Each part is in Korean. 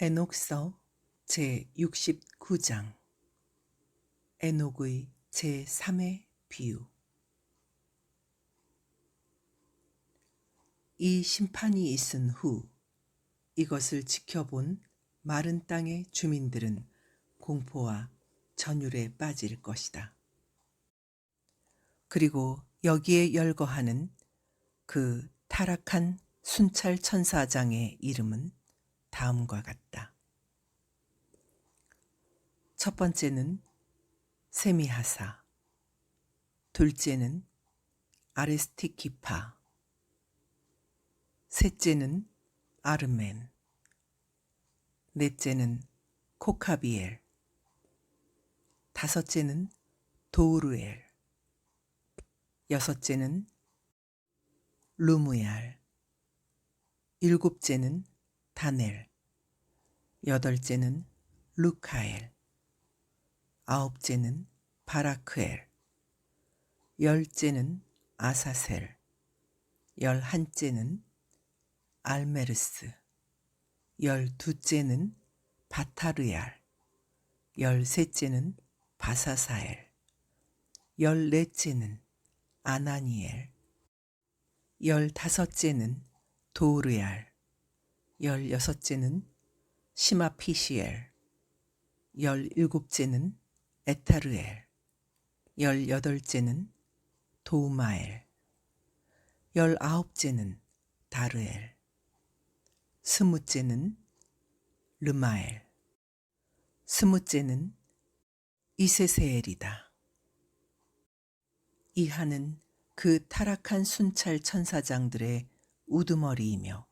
에녹서 제69장 에녹의 제3의 비유. 이 심판이 있은 후 이것을 지켜본 마른 땅의 주민들은 공포와 전율에 빠질 것이다. 그리고 여기에 열거하는 그 타락한 순찰 천사장의 이름은 다음과 같다. 첫 번째는 세미하사, 둘째는 아레스티키파, 셋째는 아르멘, 넷째는 코카비엘, 다섯째는 도우르엘, 여섯째는 루무얄, 일곱째는 다넬, 여덟째는 루카엘, 아홉째는 바라크엘, 열째는 아사셀, 열한째는 알메르스, 열두째는 바타르얄, 열셋째는 바사사엘, 열넷째는 아나니엘, 열다섯째는 도르얄, 열여섯째는 시마피시엘, 열일곱째는 에타르엘, 열여덟째는 도우마엘, 열아홉째는 다르엘, 스무째는 르마엘, 스무째는 이세세엘이다. 이하는 그 타락한 순찰 천사장들의 우두머리이며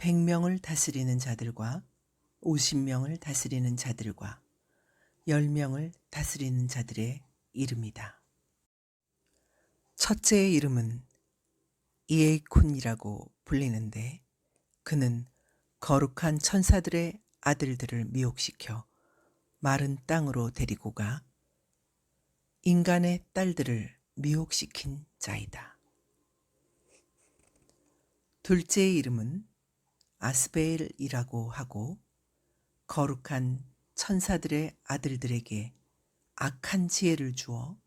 100명을 다스리는 자들과 50명을 다스리는 자들과 10명을 다스리는 자들의 이름이다. 첫째의 이름은 이에이콘이라고 불리는데 그는 거룩한 천사들의 아들들을 미혹시켜 마른 땅으로 데리고 가 인간의 딸들을 미혹시킨 자이다. 둘째의 이름은 아스베엘이라고 하고 거룩한 천사들의 아들들에게 악한 지혜를 주어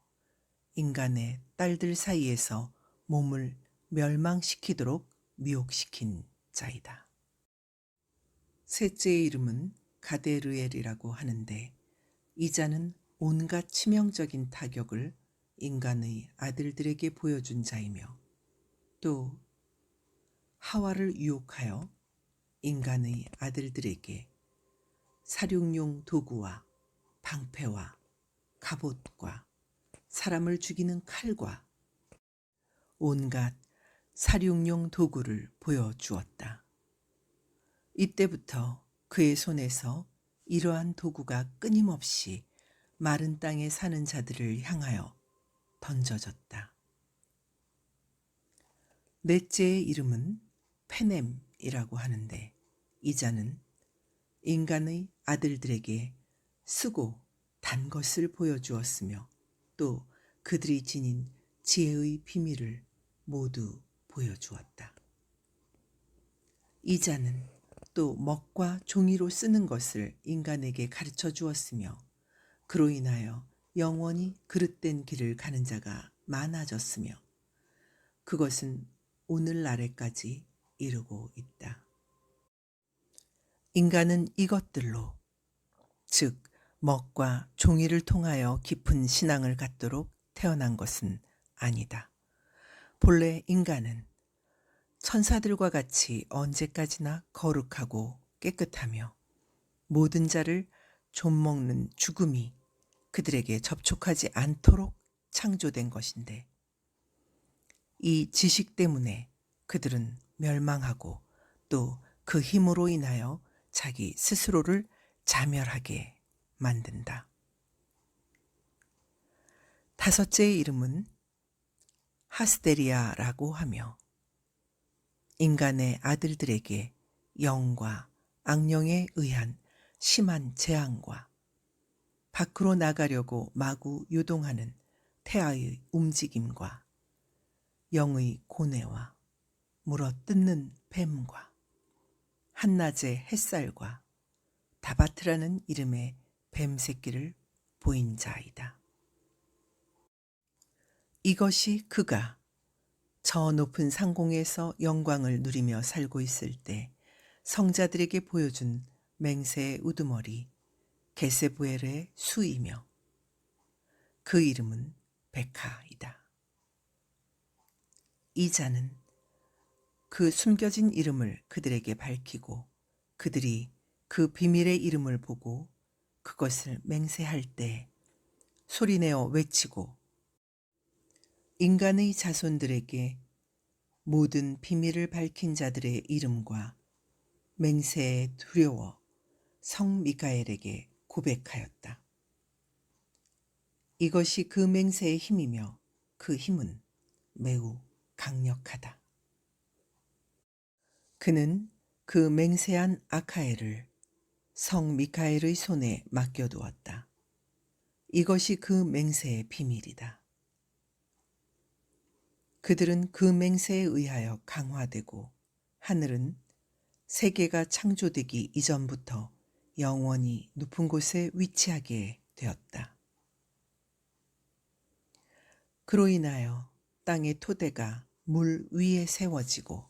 인간의 딸들 사이에서 몸을 멸망시키도록 미혹시킨 자이다. 셋째의 이름은 가데르엘이라고 하는데 이 자는 온갖 치명적인 타격을 인간의 아들들에게 보여준 자이며 또 하와를 유혹하여 인간의 아들들에게 살육용 도구와 방패와 갑옷과 사람을 죽이는 칼과 온갖 살육용 도구를 보여주었다. 이때부터 그의 손에서 이러한 도구가 끊임없이 마른 땅에 사는 자들을 향하여 던져졌다. 넷째의 이름은 페넴이라고 하는데 이 자는 인간의 아들들에게 쓰고 단 것을 보여주었으며 또 그들이 지닌 지혜의 비밀을 모두 보여주었다. 이 자는 또 먹과 종이로 쓰는 것을 인간에게 가르쳐 주었으며 그로 인하여 영원히 그릇된 길을 가는 자가 많아졌으며 그것은 오늘날에까지 이르고 있다. 인간은 이것들로 즉 먹과 종이를 통하여 깊은 신앙을 갖도록 태어난 것은 아니다. 본래 인간은 천사들과 같이 언제까지나 거룩하고 깨끗하며 모든 자를 좀먹는 죽음이 그들에게 접촉하지 않도록 창조된 것인데 이 지식 때문에 그들은 멸망하고 또 그 힘으로 인하여 자기 스스로를 자멸하게 만든다. 다섯째의 이름은 하스데리아라고 하며 인간의 아들들에게 영과 악령에 의한 심한 재앙과 밖으로 나가려고 마구 유동하는 태아의 움직임과 영의 고뇌와 물어뜯는 뱀과 한낮의 햇살과 다바트라는 이름의 뱀 새끼를 보인 자이다. 이것이 그가 저 높은 상공에서 영광을 누리며 살고 있을 때 성자들에게 보여준 맹세의 우두머리 게세부엘의 수이며 그 이름은 베카이다. 이 자는 그 숨겨진 이름을 그들에게 밝히고 그들이 그 비밀의 이름을 보고 그것을 맹세할 때 소리내어 외치고 인간의 자손들에게 모든 비밀을 밝힌 자들의 이름과 맹세에 두려워 성 미카엘에게 고백하였다. 이것이 그 맹세의 힘이며 그 힘은 매우 강력하다. 그는 그 맹세한 아카엘을 성 미카엘의 손에 맡겨두었다. 이것이 그 맹세의 비밀이다. 그들은 그 맹세에 의하여 강화되고 하늘은 세계가 창조되기 이전부터 영원히 높은 곳에 위치하게 되었다. 그로 인하여 땅의 토대가 물 위에 세워지고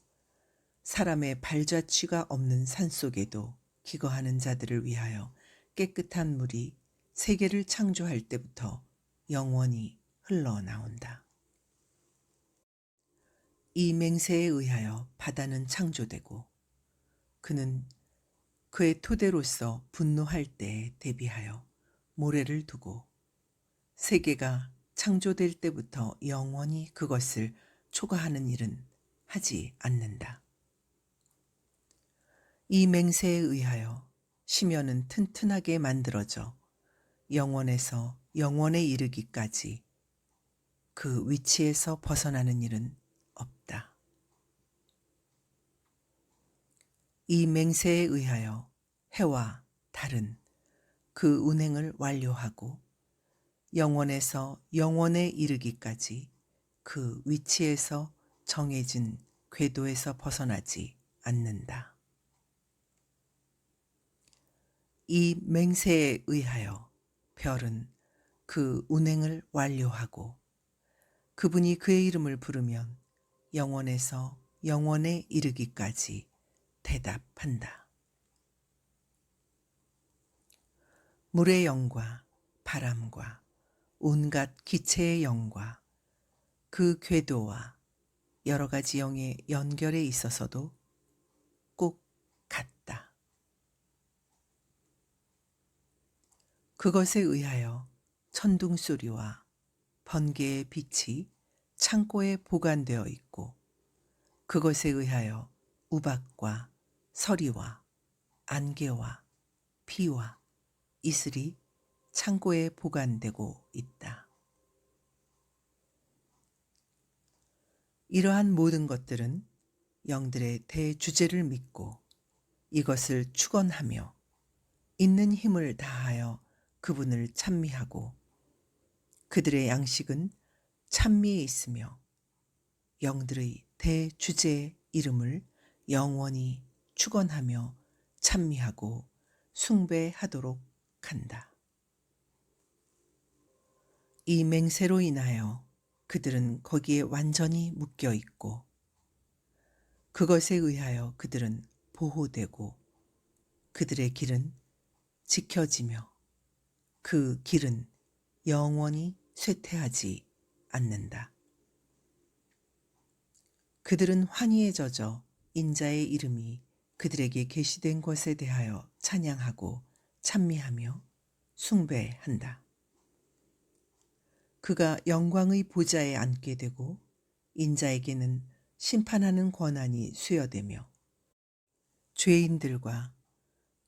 사람의 발자취가 없는 산속에도 기거하는 자들을 위하여 깨끗한 물이 세계를 창조할 때부터 영원히 흘러나온다. 이 맹세에 의하여 바다는 창조되고 그는 그의 토대로서 분노할 때에 대비하여 모래를 두고 세계가 창조될 때부터 영원히 그것을 초과하는 일은 하지 않는다. 이 맹세에 의하여 심연은 튼튼하게 만들어져 영원에서 영원에 이르기까지 그 위치에서 벗어나는 일은 없다. 이 맹세에 의하여 해와 달은 그 운행을 완료하고 영원에서 영원에 이르기까지 그 위치에서 정해진 궤도에서 벗어나지 않는다. 이 맹세에 의하여 별은 그 운행을 완료하고 그분이 그의 이름을 부르면 영원에서 영원에 이르기까지 대답한다. 물의 영과 바람과 온갖 기체의 영과 그 궤도와 여러 가지 영의 연결에 있어서도 꼭 같다. 그것에 의하여 천둥 소리와 번개의 빛이 창고에 보관되어 있고 그것에 의하여 우박과 서리와 안개와 비와 이슬이 창고에 보관되고 있다. 이러한 모든 것들은 영들의 대주제를 믿고 이것을 축원하며 있는 힘을 다하여 그분을 찬미하고 그들의 양식은 찬미에 있으며 영들의 대주제의 이름을 영원히 축원하며 찬미하고 숭배하도록 한다. 이 맹세로 인하여 그들은 거기에 완전히 묶여 있고 그것에 의하여 그들은 보호되고 그들의 길은 지켜지며 그 길은 영원히 쇠퇴하지 않는다. 그들은 환희에 젖어 인자의 이름이 그들에게 계시된 것에 대하여 찬양하고 찬미하며 숭배한다. 그가 영광의 보좌에 앉게 되고 인자에게는 심판하는 권한이 수여되며 죄인들과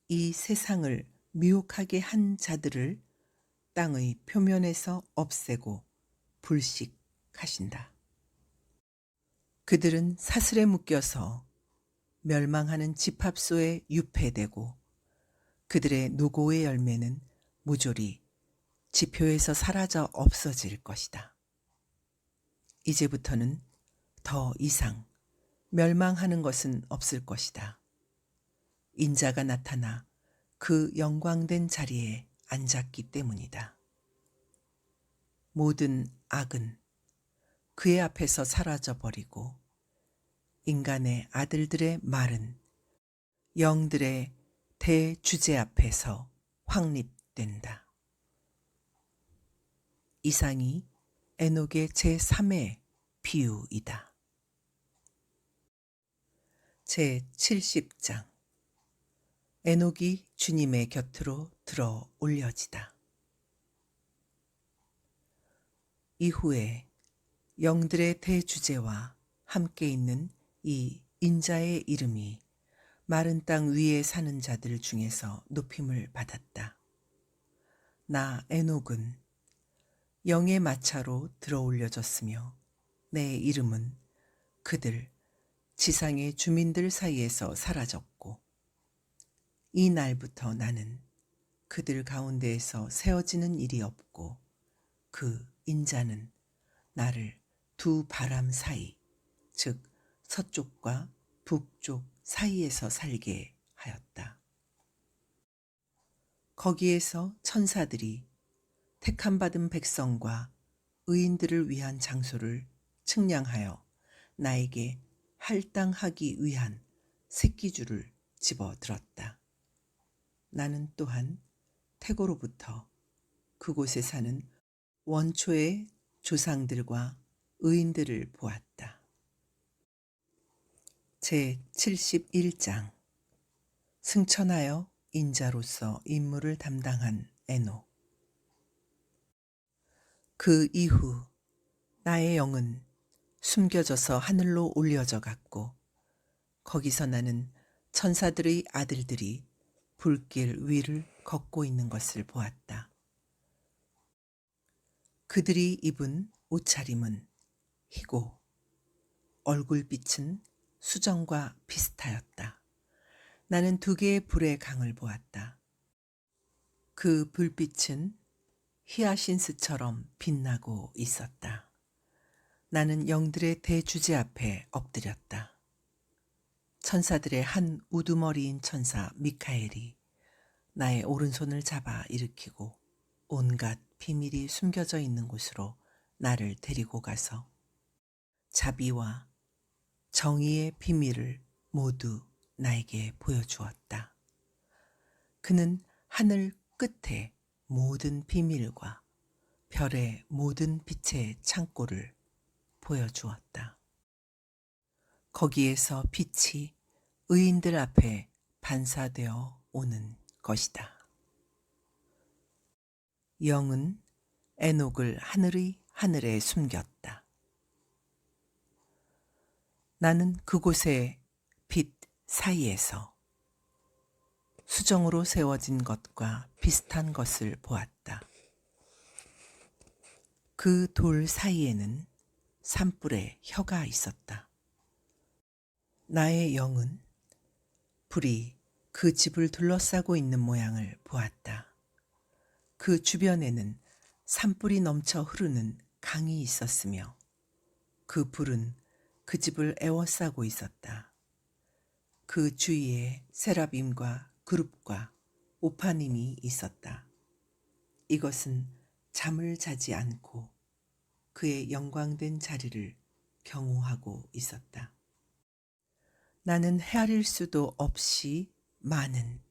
이 세상을 미혹하게 한 자들을 땅의 표면에서 없애고 불식하신다. 그들은 사슬에 묶여서 멸망하는 집합소에 유폐되고 그들의 노고의 열매는 모조리 지표에서 사라져 없어질 것이다. 이제부터는 더 이상 멸망하는 것은 없을 것이다. 인자가 나타나 그 영광된 자리에 앉았기 때문이다. 모든 악은 그의 앞에서 사라져버리고 인간의 아들들의 말은 영들의 대주제 앞에서 확립된다. 이상이 에녹의 제3의 비유이다. 제70장 에녹이 주님의 곁으로 들어 올려지다. 이후에 영들의 대주제와 함께 있는 이 인자의 이름이 마른 땅 위에 사는 자들 중에서 높임을 받았다. 나 에녹은 영의 마차로 들어 올려졌으며 내 이름은 그들 지상의 주민들 사이에서 사라졌고 이 날부터 나는 그들 가운데에서 세어지는 일이 없고 그 인자는 나를 두 바람 사이 즉 서쪽과 북쪽 사이에서 살게 하였다. 거기에서 천사들이 택함받은 백성과 의인들을 위한 장소를 측량하여 나에게 할당하기 위한 새끼줄을 집어들었다. 나는 또한 태고로부터 그곳에 사는 원초의 조상들과 의인들을 보았다. 제71장 승천하여 인자로서 임무를 담당한 에녹. 그 이후 나의 영은 숨겨져서 하늘로 올려져 갔고 거기서 나는 천사들의 아들들이 불길 위를 걷고 있는 것을 보았다. 그들이 입은 옷차림은 희고 얼굴빛은 수정과 비슷하였다. 나는 두 개의 불의 강을 보았다. 그 불빛은 히아신스처럼 빛나고 있었다. 나는 영들의 대주제 앞에 엎드렸다. 천사들의 한 우두머리인 천사 미카엘이 나의 오른손을 잡아 일으키고 온갖 비밀이 숨겨져 있는 곳으로 나를 데리고 가서 자비와 정의의 비밀을 모두 나에게 보여주었다. 그는 하늘 끝에 모든 비밀과 별의 모든 빛의 창고를 보여주었다. 거기에서 빛이 의인들 앞에 반사되어 오는 것이다. 영은 에녹을 하늘에 숨겼다. 나는 그곳의 빛 사이에서 수정으로 세워진 것과 비슷한 것을 보았다. 그 돌 사이에는 산불의 혀가 있었다. 나의 영은 불이 그 집을 둘러싸고 있는 모양을 보았다. 그 주변에는 산불이 넘쳐 흐르는 강이 있었으며 그 불은 그 집을 에워싸고 있었다. 그 주위에 세라빔과 그룹과 오파님이 있었다. 이것은 잠을 자지 않고 그의 영광된 자리를 경호하고 있었다. 나는 헤아릴 수도 없이 많은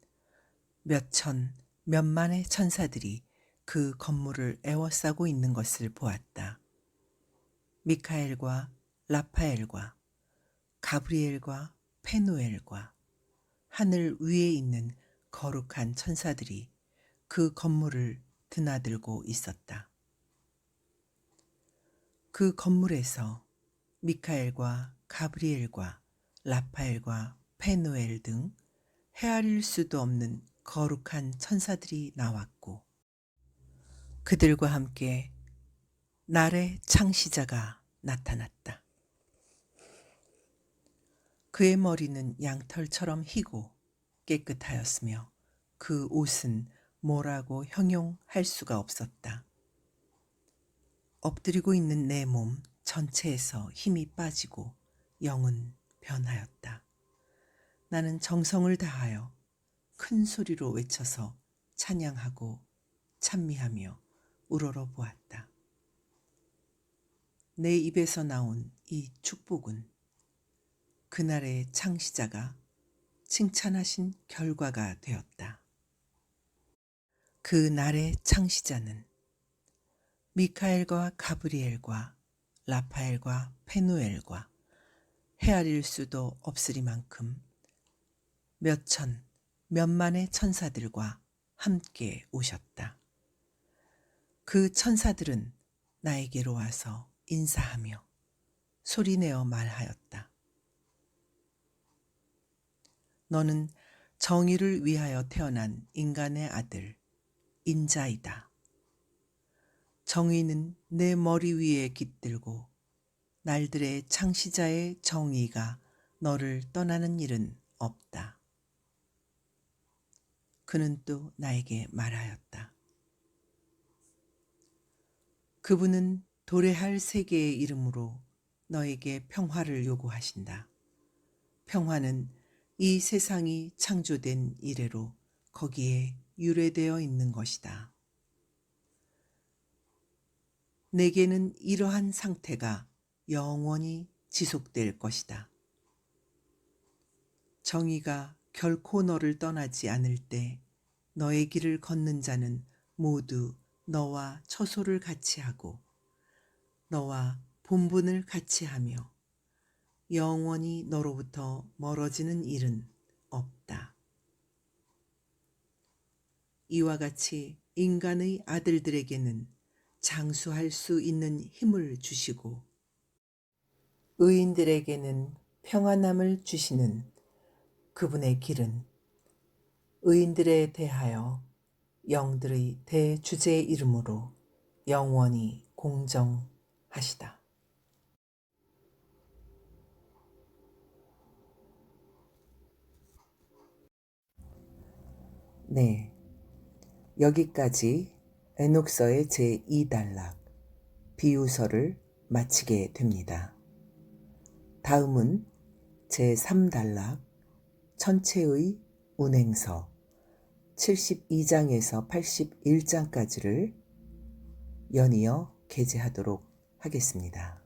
몇천, 몇만의 천사들이 그 건물을 에워싸고 있는 것을 보았다. 미카엘과 라파엘과 가브리엘과 페누엘과 하늘 위에 있는 거룩한 천사들이 그 건물을 드나들고 있었다. 그 건물에서 미카엘과 가브리엘과 라파엘과 페누엘 등 헤아릴 수도 없는 거룩한 천사들이 나왔고 그들과 함께 날의 창시자가 나타났다. 그의 머리는 양털처럼 희고 깨끗하였으며 그 옷은 뭐라고 형용할 수가 없었다. 엎드리고 있는 내 몸 전체에서 힘이 빠지고 영은 변하였다. 나는 정성을 다하여 큰 소리로 외쳐서 찬양하고 찬미하며 우러러 보았다. 내 입에서 나온 이 축복은 그날의 창시자가 칭찬하신 결과가 되었다. 그 날의 창시자는 미카엘과 가브리엘과 라파엘과 페누엘과 헤아릴 수도 없으리만큼 몇천, 몇만의 천사들과 함께 오셨다. 그 천사들은 나에게로 와서 인사하며 소리내어 말하였다. 너는 정의를 위하여 태어난 인간의 아들, 인자이다. 정의는 내 머리 위에 깃들고 날들의 창시자의 정의가 너를 떠나는 일은 없다. 그는 또 나에게 말하였다. 그분은 도래할 세계의 이름으로 너에게 평화를 요구하신다. 평화는 이 세상이 창조된 이래로 거기에 유래되어 있는 것이다. 내게는 이러한 상태가 영원히 지속될 것이다. 정의가 결코 너를 떠나지 않을 때 너의 길을 걷는 자는 모두 너와 처소를 같이 하고 너와 본분을 같이 하며 영원히 너로부터 멀어지는 일은 없다. 이와 같이 인간의 아들들에게는 장수할 수 있는 힘을 주시고 의인들에게는 평안함을 주시는 그분의 길은 의인들에 대하여 영들의 대주제의 이름으로 영원히 공정하시다. 네, 여기까지 에녹서의 제2단락 비유서를 마치게 됩니다. 다음은 제3단락 천체의 운행서 72장에서 81장까지를 연이어 게재하도록 하겠습니다.